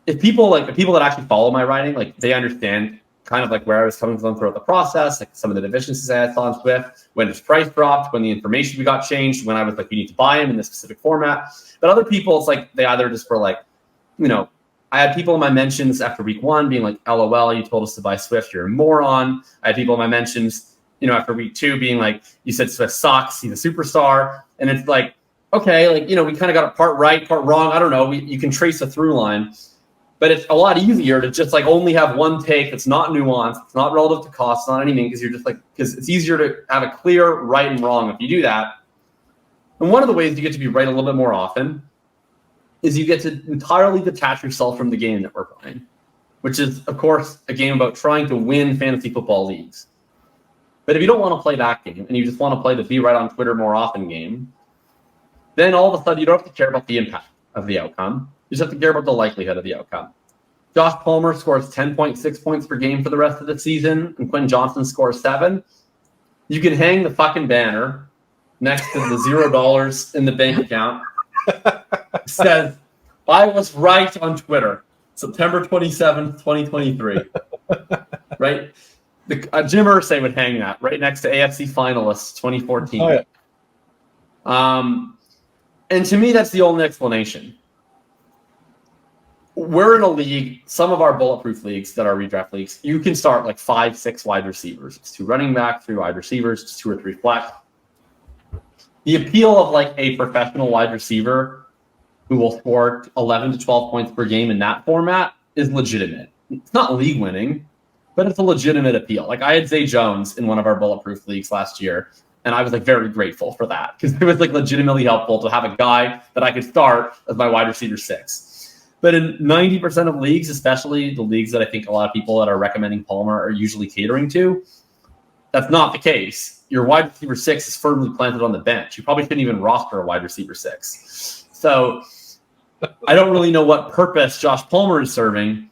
if people that actually follow my writing, like they understand kind of like where I was coming from throughout the process, like some of the deficiencies I saw in Swift, when his price dropped, when the information we got changed, when I was like, we need to buy him in this specific format. But other people, it's like they either just were like, I had people in my mentions after week 1 being like, LOL, you told us to buy Swift, you're a moron. I had people in my mentions, after week 2 being like, you said Swift sucks, he's a superstar. And it's like, okay, like, we kind of got it part right, part wrong. I don't know. You can trace a through line. But it's a lot easier to just like only have one take that's not nuanced, it's not relative to cost, not anything, because it's easier to have a clear right and wrong if you do that. And one of the ways you get to be right a little bit more often is you get to entirely detach yourself from the game that we're playing, which is, of course, a game about trying to win fantasy football leagues. But if you don't want to play that game and you just want to play the be right on Twitter more often game, then all of a sudden you don't have to care about the impact of the outcome. You just have to care about the likelihood of the outcome. Josh Palmer scores 10.6 points per game for the rest of the season, and Quentin Johnston scores 7. You can hang the fucking banner next to the $0 in the bank account. It says, I was right on Twitter, September 27th, 2023. Right? Jim Irsay would hang that right next to AFC finalists 2014. Oh, yeah. And to me, that's the only explanation. We're in a league, some of our bulletproof leagues that are redraft leagues, you can start like 5-6 wide receivers. It's 2 running back, 3 wide receivers, it's 2 or 3 flex. The appeal of like a professional wide receiver who will score 11 to 12 points per game in that format is legitimate. It's not league winning, but it's a legitimate appeal. Like I had Zay Jones in one of our bulletproof leagues last year, and I was like very grateful for that because it was like legitimately helpful to have a guy that I could start as my wide receiver 6. But in 90% of leagues, especially the leagues that I think a lot of people that are recommending Palmer are usually catering to, that's not the case. Your wide receiver 6 is firmly planted on the bench. You probably shouldn't even roster a wide receiver 6. So I don't really know what purpose Josh Palmer is serving.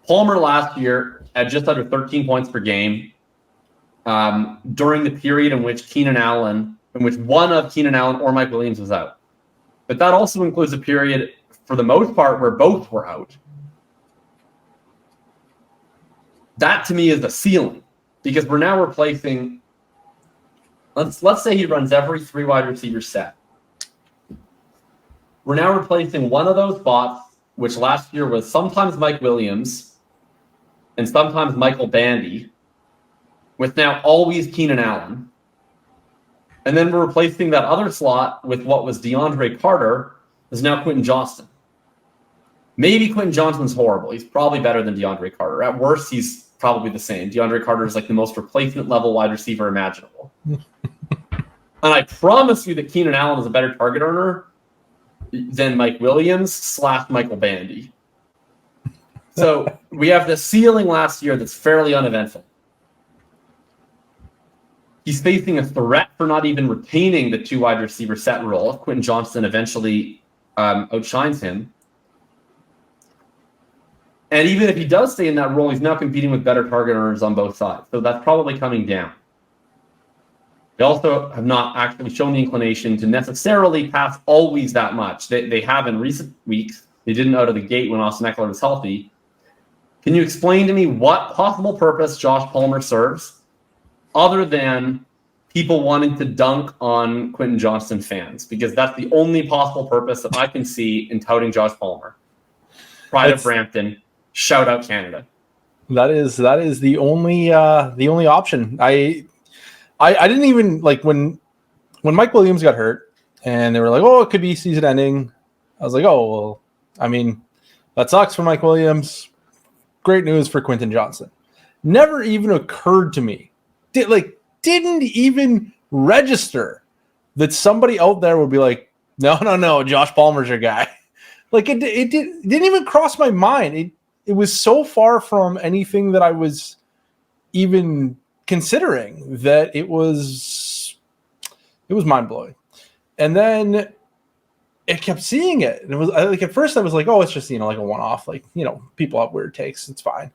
Palmer last year had just under 13 points per game during the period in which one of Keenan Allen or Mike Williams was out. But that also includes a period, for the most part, where both were out. That to me is the ceiling, because we're now replacing. Let's say he runs every 3 wide receiver set. We're now replacing one of those spots, which last year was sometimes Mike Williams and sometimes Michael Bandy, with now always Keenan Allen. And then we're replacing that other slot with what was DeAndre Carter, is now Quentin Johnston. Maybe Quentin Johnston's horrible. He's probably better than DeAndre Carter. At worst, he's probably the same. DeAndre Carter is like the most replacement level wide receiver imaginable. And I promise you that Keenan Allen is a better target earner than Mike Williams / Michael Bandy. So we have the ceiling last year that's fairly uneventful. He's facing a threat for not even retaining the 2 wide receiver set role if Quentin Johnston eventually outshines him. And even if he does stay in that role, he's now competing with better target earners on both sides. So that's probably coming down. They also have not actually shown the inclination to necessarily pass always that much. They have in recent weeks. They didn't out of the gate when Austin Eckler was healthy. Can you explain to me what possible purpose Josh Palmer serves other than people wanting to dunk on Quentin Johnston fans? Because that's the only possible purpose that I can see in touting Josh Palmer. Pride of Brampton. Shout out Canada. That is the only option. I didn't even like when Mike Williams got hurt and they were like, oh, it could be season ending. I was like, oh well, I mean, that sucks for Mike Williams. Great news for Quentin Johnston. Never even occurred to me. Didn't even register that somebody out there would be like, no, Josh Palmer's your guy. Like it didn't even cross my mind. It was so far from anything that I was even considering that it was mind-blowing. And then I kept seeing it. And it was like, at first I was like, oh, it's just, like a one-off, like, people have weird takes. It's fine.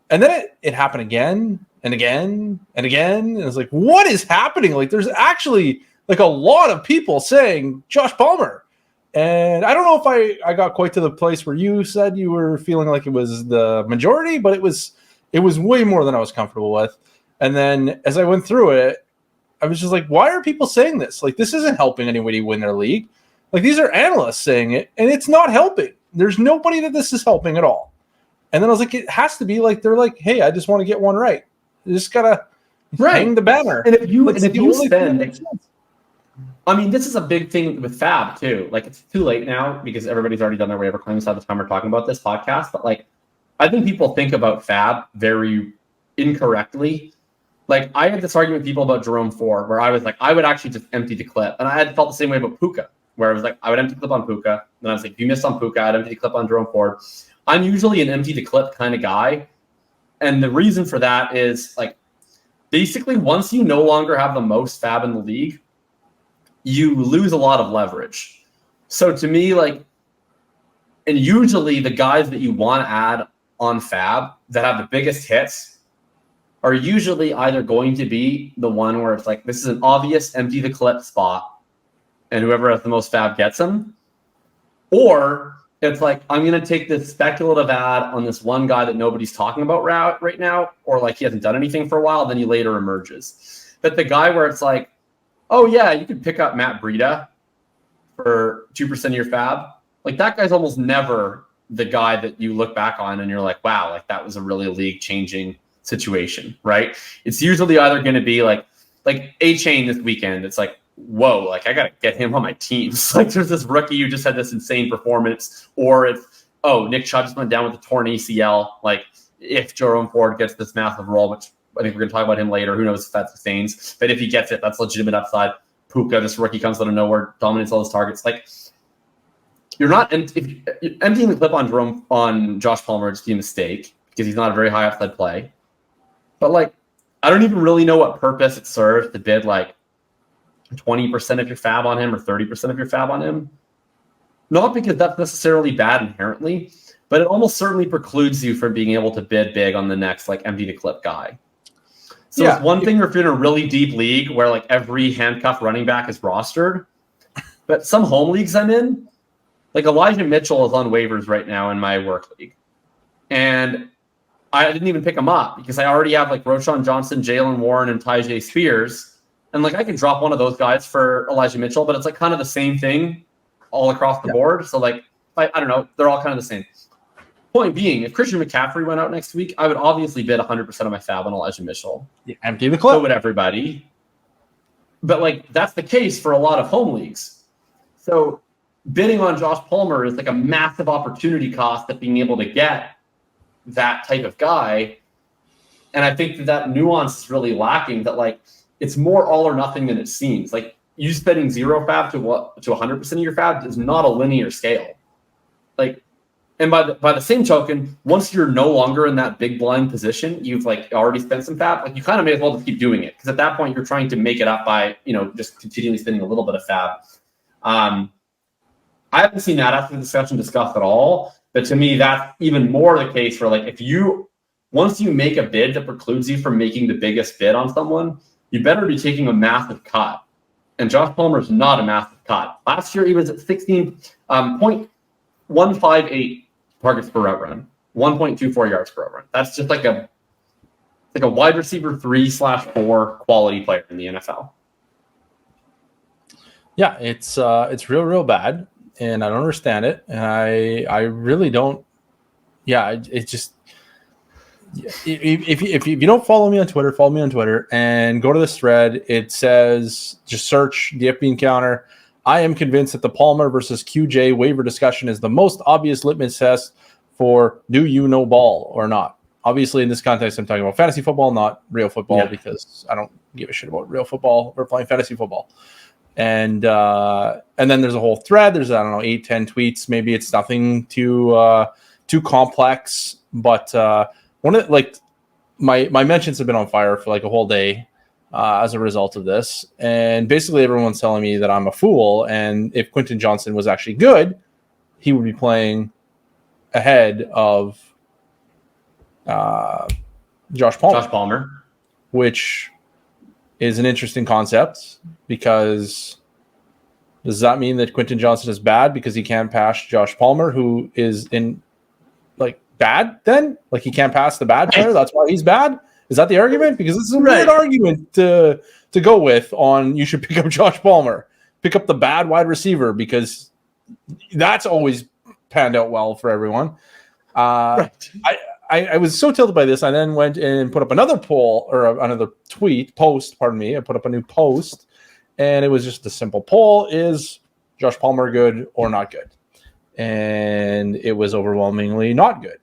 And then it happened again and again and again. And it's like, what is happening? Like, there's actually like a lot of people saying Josh Palmer. And I don't know if I got quite to the place where you said you were feeling like it was the majority, but it was way more than I was comfortable with. And then as I went through it, I was just like, why are people saying this? Like, this isn't helping anybody win their league. Like, these are analysts saying it, and it's not helping. There's nobody that this is helping at all. And then I was like, it has to be like, they're like, hey, I just want to get one right. You just got to hang the banner. And if you spend, I mean, this is a big thing with Fab too. Like, it's too late now because everybody's already done their waiver claims by the time we're talking about this podcast. But like, I think people think about Fab very incorrectly. Like, I had this argument with people about Jerome Ford, where I was like, I would actually just empty the clip, and I had felt the same way about Puka, where I was like, I would empty the clip on Puka, and I was like, if you missed on Puka, I'd empty the clip on Jerome Ford. I'm usually an empty the clip kind of guy, and the reason for that is like, basically, once you no longer have the most Fab in the league, you lose a lot of leverage. So to me, like, and usually the guys that you want to add on Fab that have the biggest hits are usually either going to be the one where it's like, this is an obvious empty the clip spot, and whoever has the most Fab gets them. Or it's like, I'm going to take this speculative ad on this one guy that nobody's talking about right now, or like he hasn't done anything for a while, then he later emerges. But the guy where it's like, oh yeah, you could pick up Matt Breida for 2% of your Fab. Like, that guy's almost never the guy that you look back on and you're like, wow, like that was a really league-changing situation, right? It's usually either going to be like A-Chain this weekend. It's like, whoa, like I got to get him on my teams. Like, there's this rookie who just had this insane performance. Or it's, oh, Nick Chubb just went down with a torn ACL. Like, if Jerome Ford gets this massive role, which I think we're going to talk about him later. Who knows if that sustains? But if he gets it, that's legitimate upside. Puka, this rookie comes out of nowhere, dominates all his targets. Like, you're not emptying the clip on Josh Palmer is a mistake because he's not a very high upside play. But like, I don't even really know what purpose it serves to bid like 20% of your Fab on him or 30% of your Fab on him. Not because that's necessarily bad inherently, but it almost certainly precludes you from being able to bid big on the next like empty the clip guy. So it's one thing if you're in a really deep league where like every handcuff running back is rostered, but some home leagues I'm in, like Elijah Mitchell is on waivers right now in my work league. And I didn't even pick him up because I already have like Roschon Johnson, Jalen Warren, and Tyjae Spears. And like, I can drop one of those guys for Elijah Mitchell, but it's like kind of the same thing all across the board. So like, I don't know, they're all kind of the same. Point being, if Christian McCaffrey went out next week, I would obviously bid 100% of my Fab on Elijah Mitchell. Yeah, empty the clip. So would everybody. But like, that's the case for a lot of home leagues. So bidding on Josh Palmer is like a massive opportunity cost of being able to get that type of guy. And I think that nuance is really lacking, that like, it's more all or nothing than it seems. Like, you spending 0 Fab to 100% of your Fab is not a linear scale. Like, and by the same token, once you're no longer in that big blind position, you've like already spent some Fab. Like, you kind of may as well just keep doing it, because at that point you're trying to make it up by, you know, just continually spending a little bit of Fab. I haven't seen that after the discussion discussed at all, but to me that's even more the case for like, once you make a bid that precludes you from making the biggest bid on someone, you better be taking a massive cut. And Josh Palmer is not a massive cut. Last year he was at 16.158 targets per route run, 1.24 yards per route run. That's just like a wide receiver 3/4 quality player in the NFL. Yeah, it's real bad, and I don't understand it, and I really don't. Yeah, it just. If you don't follow me on Twitter, follow me on Twitter and go to this thread. It says, just search the FB encounter. I am convinced that the Palmer versus QJ waiver discussion is the most obvious litmus test for do you know ball or not. Obviously, in this context, I'm talking about fantasy football, not real football, because I don't give a shit about real football. We're playing fantasy football. And then there's a whole thread. There's, I don't know, 8-10 tweets. Maybe it's nothing too complex, but one of like my mentions have been on fire for like a whole day as a result of this. And basically everyone's telling me that I'm a fool. And if Quentin Johnston was actually good, he would be playing ahead of Josh Palmer. Which is an interesting concept because Does that mean that Quentin Johnston is bad because he can't pass Josh Palmer, who is in like bad then? Like he can't pass the bad player? That's why he's bad? Is that the argument? Because this is a weird argument to go with on you should pick up Josh Palmer. Pick up the bad wide receiver because that's always panned out well for everyone. I was so tilted by this. I then went and put up another poll or another post. Pardon me. I put up a new post, and it was just a simple poll: is Josh Palmer good or not good? And it was overwhelmingly not good.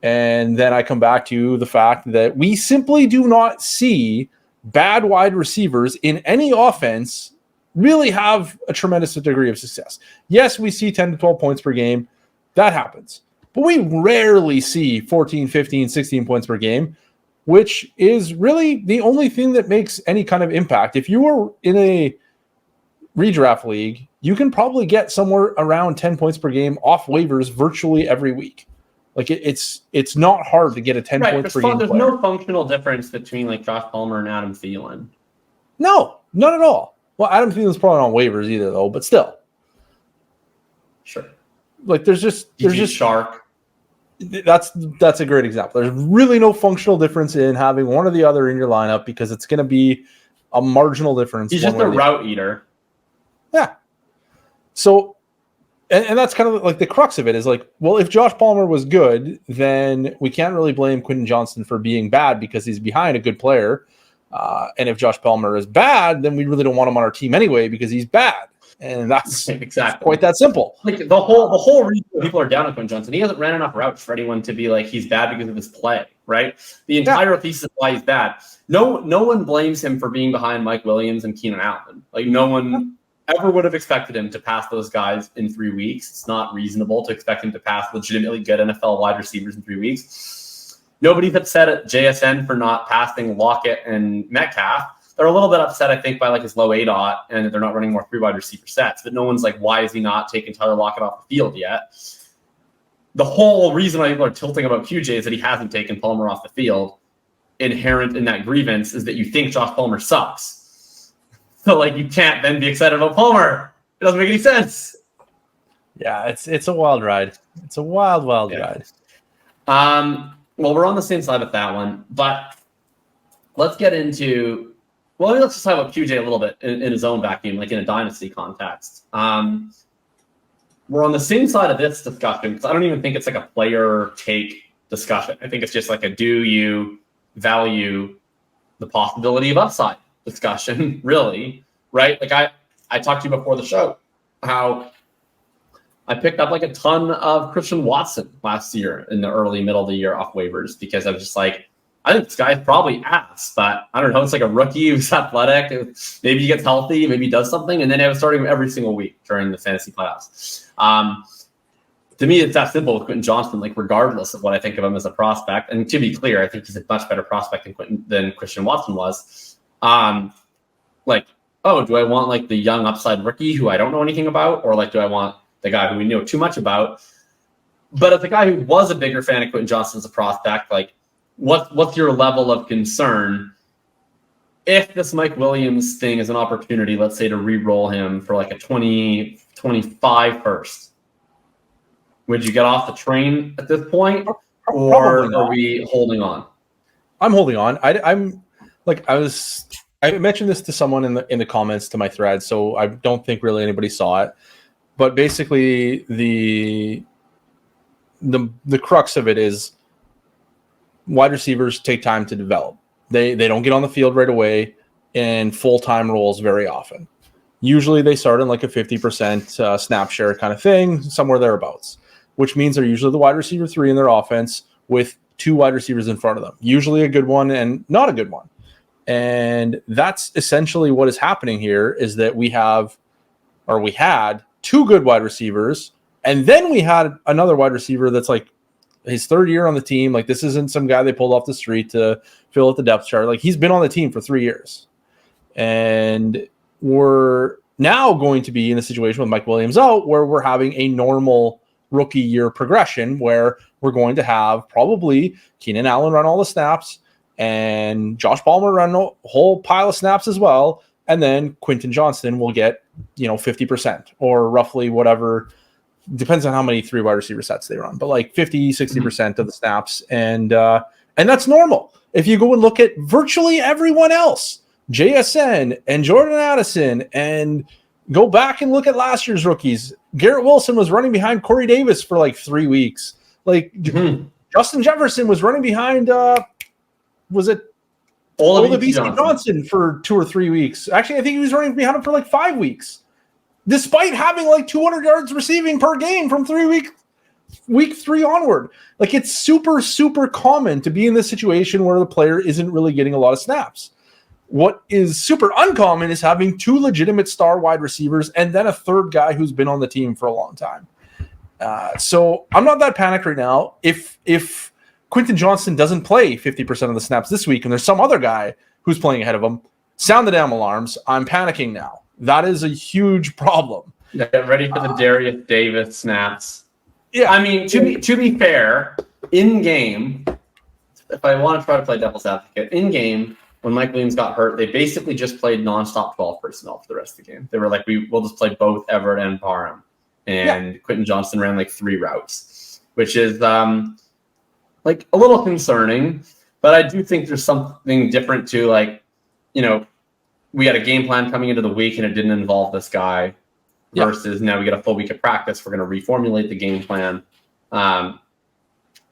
And then I come back to the fact that we simply do not see bad wide receivers in any offense really have a tremendous degree of success. Yes, we see 10 to 12 points per game. That happens. But we rarely see 14, 15, 16 points per game, which is really the only thing that makes any kind of impact. If you were in a redraft league, you can probably get somewhere around 10 points per game off waivers virtually every week. Like it's not hard to get a 10 points per game. There's no functional difference between like Josh Palmer and Adam Thielen. No, not at all. Well, Adam Thielen's probably not on waivers either, though. But still, sure. Like there's just Shark. That's a great example. There's really no functional difference in having one or the other in your lineup because it's going to be a marginal difference. He's just a route eater. Yeah. So, and that's kind of like the crux of it is like, well, if Josh Palmer was good, then we can't really blame Quentin Johnston for being bad because he's behind a good player. And if Josh Palmer is bad, then we really don't want him on our team anyway because he's bad. And that's exactly quite that simple. Like the whole reason people are down on Quentin Johnston, he hasn't ran enough routes for anyone to be like he's bad because of his play, right? The entire thesis of why he's bad. No one blames him for being behind Mike Williams and Keenan Allen. Like no one ever would have expected him to pass those guys in 3 weeks. It's not reasonable to expect him to pass legitimately good NFL wide receivers in 3 weeks. Nobody's upset at JSN for not passing Lockett and Metcalf. They're a little bit upset, I think, by like his low ADOT and that they're not running more 3 wide receiver sets. But no one's like, why is he not taking Tyler Lockett off the field yet? The whole reason why people are tilting about QJ is that he hasn't taken Palmer off the field. Inherent in that grievance is that you think Josh Palmer sucks. So like you can't then be excited about Palmer. It doesn't make any sense. Yeah, it's a wild ride. It's a wild ride. Well, we're on the same side with that one, but let's get into. Well, let's just talk about QJ a little bit in his own vacuum, like in a dynasty context. We're on the same side of this discussion because I don't even think it's like a player take discussion. I think it's just like a do you value the possibility of upside discussion, really, right? Like I talked to you before the show how I picked up like a ton of Christian Watson last year in the early middle of the year off waivers because I was just like, I think this guy's probably ass, but I don't know. It's like a rookie who's athletic. Maybe he gets healthy. Maybe he does something. And then I was starting him every single week during the fantasy playoffs. To me, it's that simple with Quentin Johnston, like regardless of what I think of him as a prospect. And to be clear, I think he's a much better prospect than Christian Watson was. Like, oh, do I want like the young upside rookie who I don't know anything about? Or like, do I want the guy who we know too much about? But as a guy who was a bigger fan of Quentin Johnston as a prospect, like, what's your level of concern if this Mike Williams thing is an opportunity, let's say, to re-roll him for like a 2025 first? Would you get off the train at this point, or are we holding on? I'm holding on. I'm like I mentioned this to someone in the comments to my thread, so I don't think really anybody saw it. But basically, the crux of it is wide receivers take time to develop. They don't get on the field right away in full-time roles very often. Usually they start in like a 50% snap share kind of thing, somewhere thereabouts, which means they're usually the wide receiver 3 in their offense with 2 wide receivers in front of them, usually a good one and not a good one. And that's essentially what is happening here is that we had 2 good wide receivers, and then we had another wide receiver that's like his 3rd year on the team. Like this isn't some guy they pulled off the street to fill out the depth chart. Like he's been on the team for 3 years. And we're now going to be in a situation with Mike Williams out where we're having a normal rookie year progression where we're going to have probably Keenan Allen run all the snaps and Josh Palmer run a whole pile of snaps as well. and then Quentin Johnston will get 50% or roughly whatever. Depends on how many 3 wide receiver sets they run, but like 50-60% of the snaps, and that's normal. If you go and look at virtually everyone else, JSN and Jordan Addison, and go back and look at last year's rookies, Garrett Wilson was running behind Corey Davis for like 3 weeks. Like Justin Jefferson was running behind was it Olabisi Johnson for 2 or 3 weeks? Actually, I think he was running behind him for like 5 weeks, despite having like 200 yards receiving per game from week 3 onward. Like, it's super, super common to be in this situation where the player isn't really getting a lot of snaps. What is super uncommon is having 2 legitimate star wide receivers and then a third guy who's been on the team for a long time. So I'm not that panicked right now. If Quentin Johnston doesn't play 50% of the snaps this week and there's some other guy who's playing ahead of him, sound the damn alarms. I'm panicking now. That is a huge problem. Get ready for the Darius Davis snaps. Yeah, I mean, to be fair, in game, if I want to try to play devil's advocate, in game, when Mike Williams got hurt, they basically just played nonstop 12 personnel for the rest of the game. They were like, we'll just play both Everett and Parham. And Quentin Johnston ran like 3 routes, which is like a little concerning. But I do think there's something different to, like, we had a game plan coming into the week and it didn't involve this guy versus now we get a full week of practice. We're going to reformulate the game plan. I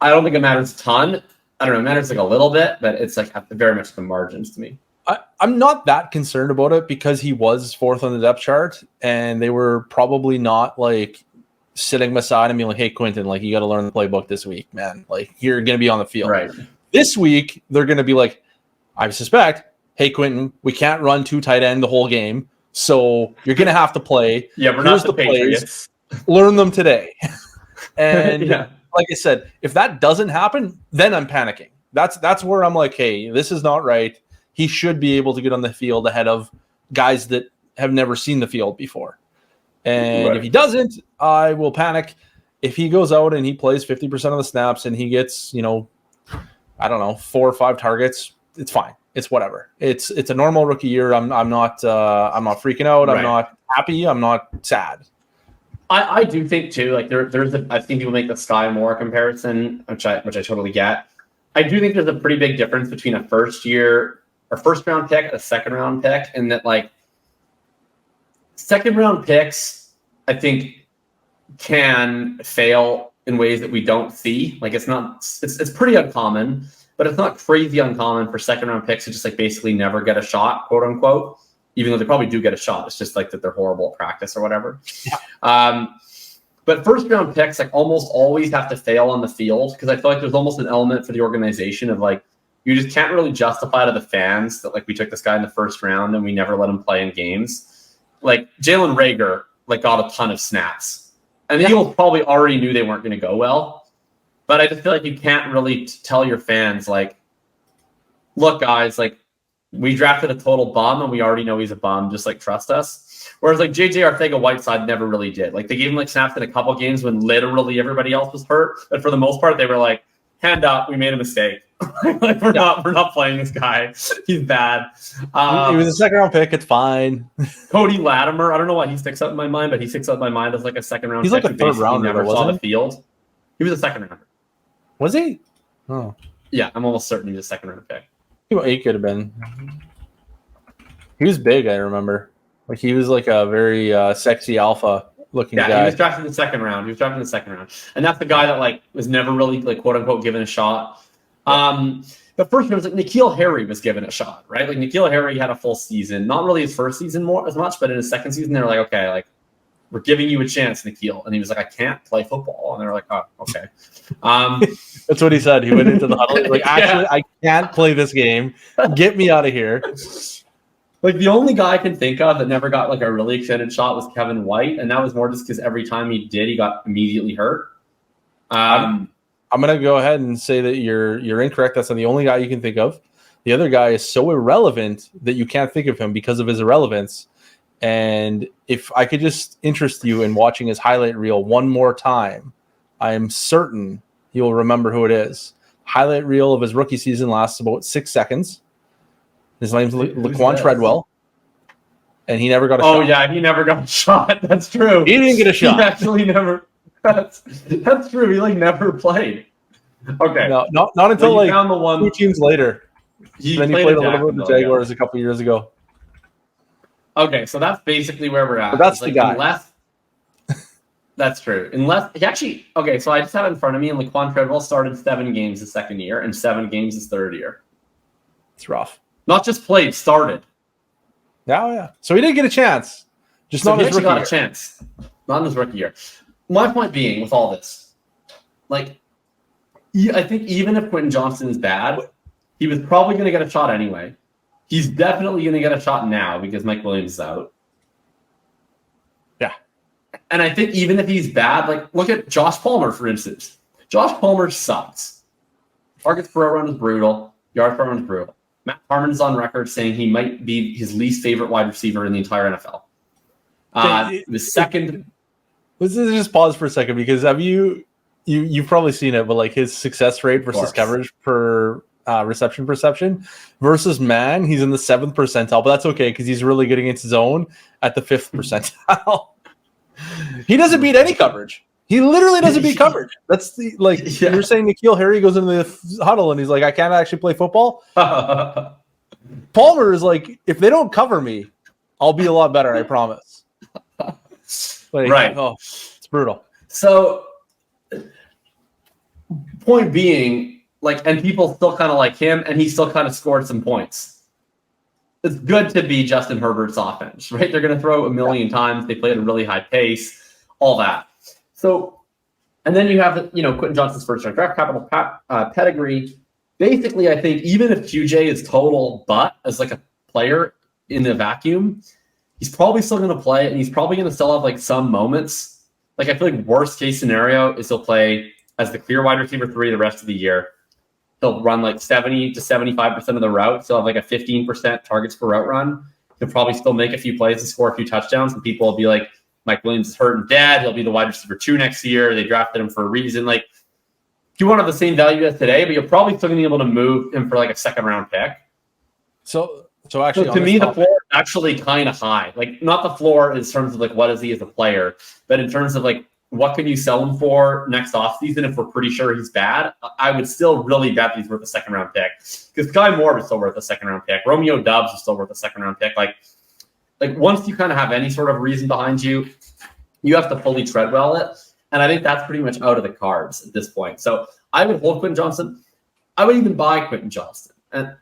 don't think it matters a ton. I don't know. It matters like a little bit, but it's like very much the margins to me. I'm not that concerned about it because he was 4th on the depth chart and they were probably not like sitting beside him and being like, hey, Quentin, like, you got to learn the playbook this week, man. Like, you're going to be on the field. Right. This week, they're going to be like, I suspect, hey, Quentin, we can't run 2 tight end the whole game. So you're going to have to play. Yeah, we're not the Patriots. Learn them today. And like I said, if that doesn't happen, then I'm panicking. That's where I'm like, hey, this is not right. He should be able to get on the field ahead of guys that have never seen the field before. And if he doesn't, I will panic. If he goes out and he plays 50% of the snaps and he gets, 4 or 5 targets, it's fine. It's whatever. It's a normal rookie year. I'm not freaking out. Right. I'm not happy. I'm not sad. I do think too, like I've seen people make the Sky Moore comparison, which I totally get. I do think there's a pretty big difference between a first round pick and a second round pick, and that, like, second round picks, I think, can fail in ways that we don't see. Like, it's pretty uncommon, but it's not crazy uncommon for second round picks to just like basically never get a shot, quote unquote, even though they probably do get a shot. It's just like that they're horrible at practice or whatever. Yeah. But first round picks like almost always have to fail on the field, because I feel like there's almost an element for the organization of like, you just can't really justify to the fans that like we took this guy in the first round and we never let him play in games. Like Jalen Reagor like got a ton of snaps, and the Eagles probably already knew they weren't going to go well. But I just feel like you can't really tell your fans, like, look, guys, like, we drafted a total bum and we already know he's a bum. Just, like, trust us. Whereas, like, J.J. Arcega-Whiteside never really did. Like, they gave him, like, snaps in a couple games when literally everybody else was hurt. But for the most part, they were like, hand up, we made a mistake. Like, we're not playing this guy. He's bad. He was a second-round pick. It's fine. Cody Latimer, I don't know why he sticks up in my mind, but he sticks up in my mind as, like, a second-round pick. He's like a third-rounder, never saw the field. He was a second-rounder. Was he? Oh. Yeah, I'm almost certain he was a second-round pick. He could have been. He was big, I remember. Like, he was like a very sexy alpha-looking guy. Yeah, he was drafted in the second round. And that's the guy that, like, was never really, like, quote-unquote, given a shot. But first, it was like N'Keal Harry was given a shot, right? Like, N'Keal Harry had a full season. Not really his first season as much, but in his second season, they were like, okay, like, we're giving you a chance, N'Keal. And he was like, I can't play football. And they were like, oh, okay. That's what he said. He went into the huddle. Like, actually, I can't play this game. Get me out of here. Like, the only guy I can think of that never got, like, a really extended shot was Kevin White. And that was more just because every time he did, he got immediately hurt. I'm going to go ahead and say that you're incorrect. That's not the only guy you can think of. The other guy is so irrelevant that you can't think of him because of his irrelevance. And if I could just interest you in watching his highlight reel one more time, I am certain you'll remember who it is. Highlight reel of his rookie season lasts about 6 seconds. His name's Laquan Treadwell. and he never got a Oh shot. yeah, he never got a shot. That's true. He didn't get a shot. He actually never. That's true. He like never played. Okay. No, not until Well, you like found the one. 2 teams later. Then he played a little bit with the Jaguars a couple years ago. Okay, so that's basically where we're at. But that's like, the guy. Unless that's true. Unless he actually okay, so I just have it in front of me, and Laquan Treadwell started 7 games his second year and 7 games his third year. It's rough. Not just played, started. Yeah. So he didn't get a chance. Just So not he his actually rookie got year. a chance. Not in his rookie year. My point being with all this, like, I think even if Quentin Johnston is bad, he was probably going to get a shot anyway. He's definitely going to get a shot now because Mike Williams is out. Yeah. And I think even if he's bad, like, look at Josh Palmer, for instance. Josh Palmer sucks. Targets per run is brutal. Yards per run is brutal. Matt Harmon is on record saying he might be his least favorite wide receiver in the entire NFL. The second... Let's just pause for a second because have you've probably seen it, but like his success rate versus coverage per reception perception versus man, he's in the 7th percentile, but that's okay because he's really good against his own at the 5th percentile. He doesn't beat any coverage. He literally doesn't beat coverage. That's the You're saying N'Keal Harry goes into the huddle and he's like, I can't actually play football. Palmer is like, if they don't cover me, I'll be a lot better. I promise. Like, right. Oh, it's brutal. So, point being, like, and people still kind of like him, and he still kind of scored some points. It's good to be Justin Herbert's offense, right? They're going to throw a million times. They play at a really high pace, all that. So, and then you have, Quentin Johnston's first-round draft capital pedigree. Basically, I think even if QJ is total butt as like a player in the vacuum, he's probably still going to play, and he's probably going to still have like some moments. Like I feel like worst case scenario is he'll play as the clear wide receiver 3 the rest of the year. He'll run like 70 to 75% of the routes. He'll have like a 15% targets per route run. He'll probably still make a few plays and score a few touchdowns, and people will be like, Mike Williams is hurt and dead. He'll be the wide receiver 2 next year. They drafted him for a reason. Like, he won't have the same value as today, but you're probably still going to be able to move him for like a 2nd-round pick. So actually, to me, the floor is actually kind of high. Like, not the floor in terms of like what is he as a player, but in terms of like what can you sell him for next offseason if we're pretty sure he's bad. I would still really bet he's worth a 2nd-round pick because Sky Moore is still worth a 2nd-round pick. Romeo Doubs is still worth a 2nd-round pick. Like once you kind of have any sort of reason behind you, you have to fully Treadwell it. And I think that's pretty much out of the cards at this point. So I would hold Quentin Johnston. I would even buy Quentin Johnston. And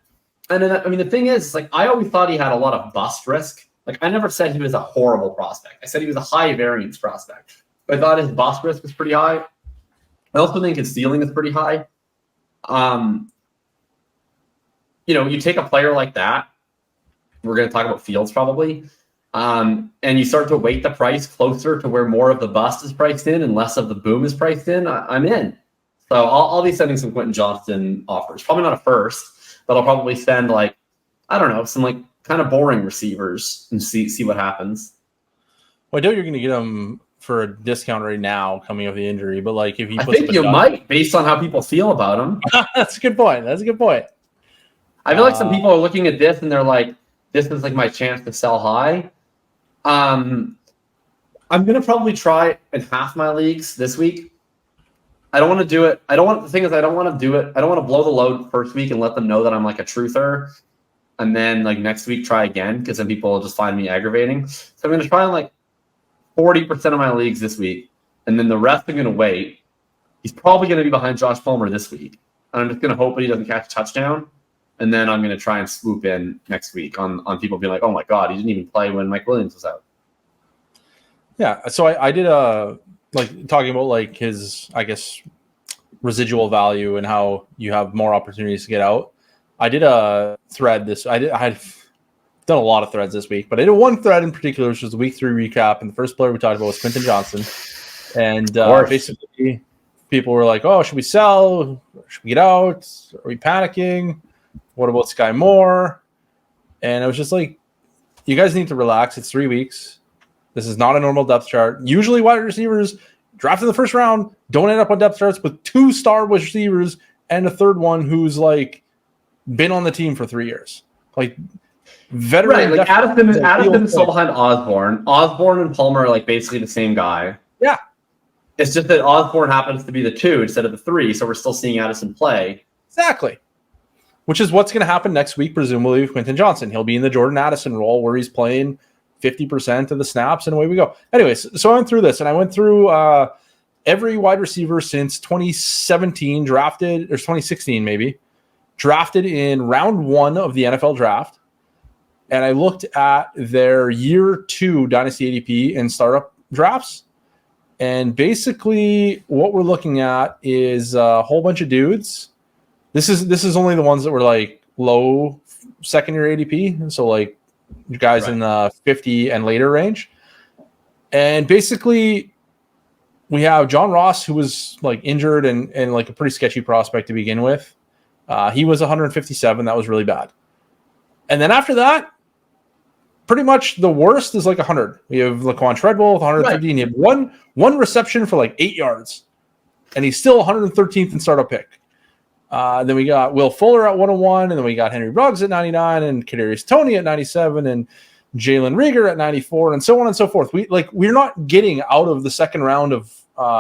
then, I mean, the thing is, like, I always thought he had a lot of bust risk. Like, I never said he was a horrible prospect. I said he was a high variance prospect. But I thought his bust risk was pretty high. I also think his ceiling is pretty high. You take a player like that. We're going to talk about Fields probably. And you start to weight the price closer to where more of the bust is priced in and less of the boom is priced in. I'm in. So I'll be sending some Quentin Johnston offers. Probably not a first, but I'll probably send some like kind of boring receivers and see what happens. Well, I know you're going to get him for a discount right now coming off the injury, but like if he, I think you might based on how people feel about him. That's a good point. I feel like some people are looking at this and they're like, "This is like my chance to sell high." I'm going to probably try in half my leagues this week. I don't want to do it. I don't want to do it. I don't want to blow the load first week and let them know that I'm like a truther. And then like next week, try again because then people will just find me aggravating. So I'm going to try in like 40% of my leagues this week. And then the rest I'm going to wait. He's probably going to be behind Josh Palmer this week. And I'm just going to hope that he doesn't catch a touchdown. And then I'm going to try and swoop in next week on people being like, oh my God, he didn't even play when Mike Williams was out. Yeah. So I did talking about like his, I guess, residual value and how you have more opportunities to get out. I did a thread I had done a lot of threads this week, but I did one thread in particular, which was the week 3 recap. And the first player we talked about was Quentin Johnston. And basically people were like, oh, should we sell? Should we get out? Are we panicking? What about Sky Moore? And I was just like, you guys need to relax. It's 3 weeks. This is not a normal depth chart. Usually wide receivers drafted in the first round don't end up on depth charts with 2 star receivers and a third one who's like been on the team for 3 years. Like veteran. Right, like definitely Addison is still play. behind Osborne. Osborne and Palmer are like basically the same guy. Yeah. It's just that Osborne happens to be the 2 instead of the 3, so we're still seeing Addison play. Exactly. Which is what's going to happen next week, presumably, with Quentin Johnston. He'll be in the Jordan Addison role where he's playing 50% of the snaps, and away we go. Anyways, so I went through this, and I went through every wide receiver since 2017 drafted, or 2016 maybe, drafted in round 1 of the NFL draft. And I looked at their year 2 dynasty ADP and startup drafts. And basically what we're looking at is a whole bunch of dudes. This is only the ones that were like low second year ADP. So like guys in the 50 and later range. And basically we have John Ross, who was like injured and like a pretty sketchy prospect to begin with. He was 157. That was really bad. And then after that, pretty much the worst is like 100. We have Laquan Treadwell with 150. And he had one reception for like 8 yards. And he's still 113th in startup pick. Then we got Will Fuller at 101. And then we got Henry Ruggs at 99. And Kadarius Toney at 97. And Jalen Reagor at 94. And so on and so forth. We're not getting out of the second round of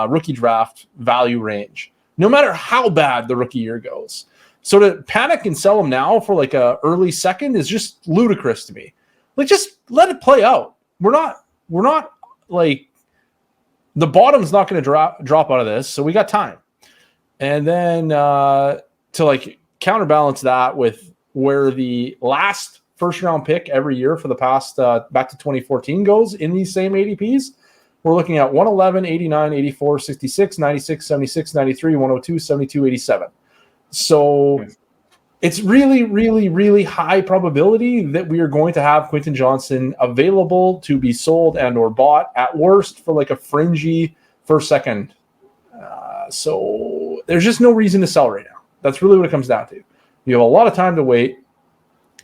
rookie draft value range, no matter how bad the rookie year goes. So to panic and sell him now for like a early second is just ludicrous to me. Like, just let it play out. We're not like the bottom's not going to drop out of this, so we got time. And then to like counterbalance that with where the last first round pick every year for the past back to 2014 goes in these same ADPs, we're looking at 111, 89, 84, 66, 96, 76, 93, 102, 72, 87. So it's really, really, really high probability that we are going to have Quentin Johnston available to be sold and or bought at worst for like a fringy first, second. So there's just no reason to sell right now. That's really what it comes down to. You have a lot of time to wait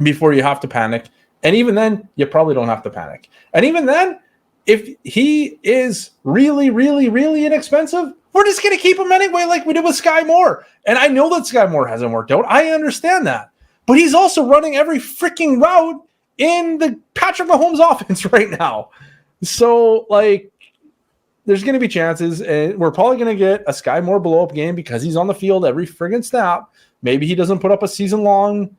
before you have to panic. And even then, you probably don't have to panic. And even then, if he is really, really, really inexpensive, we're just going to keep him anyway like we did with Sky Moore. And I know that Sky Moore hasn't worked out. I understand that. But he's also running every freaking route in the Patrick Mahomes offense right now. So, like, there's going to be chances. And we're probably going to get a Sky Moore blow-up game because he's on the field every friggin' snap. Maybe he doesn't put up a season-long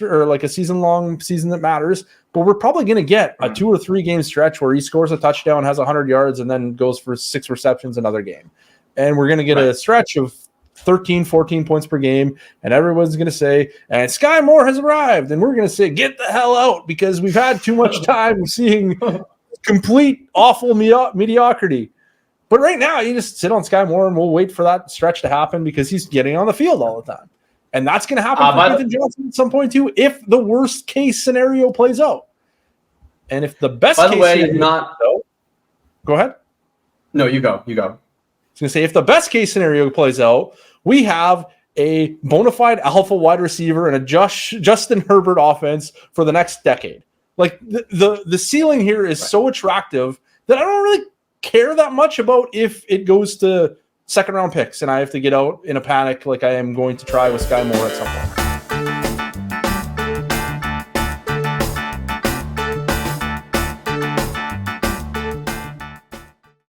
or like a season-long season that matters. But we're probably going to get a 2 or 3 game stretch where he scores a touchdown, has 100 yards, and then goes for 6 receptions another game. And we're going to get a stretch of 13, 14 points per game, and everyone's going to say, and Sky Moore has arrived, and we're going to say, get the hell out, because we've had too much time seeing complete awful mediocrity. But right now, you just sit on Sky Moore, and we'll wait for that stretch to happen because he's getting on the field all the time. And that's going to happen for Quentin Johnston at some point, too, if the worst-case scenario plays out. And if the best case scenario go ahead. No, you go. I was going to say, if the best case scenario plays out, we have a bona fide alpha wide receiver and a Justin Herbert offense for the next decade. Like the ceiling here is so attractive that I don't really care that much about if it goes to second round picks and I have to get out in a panic like I am going to try with Sky Moore at some point.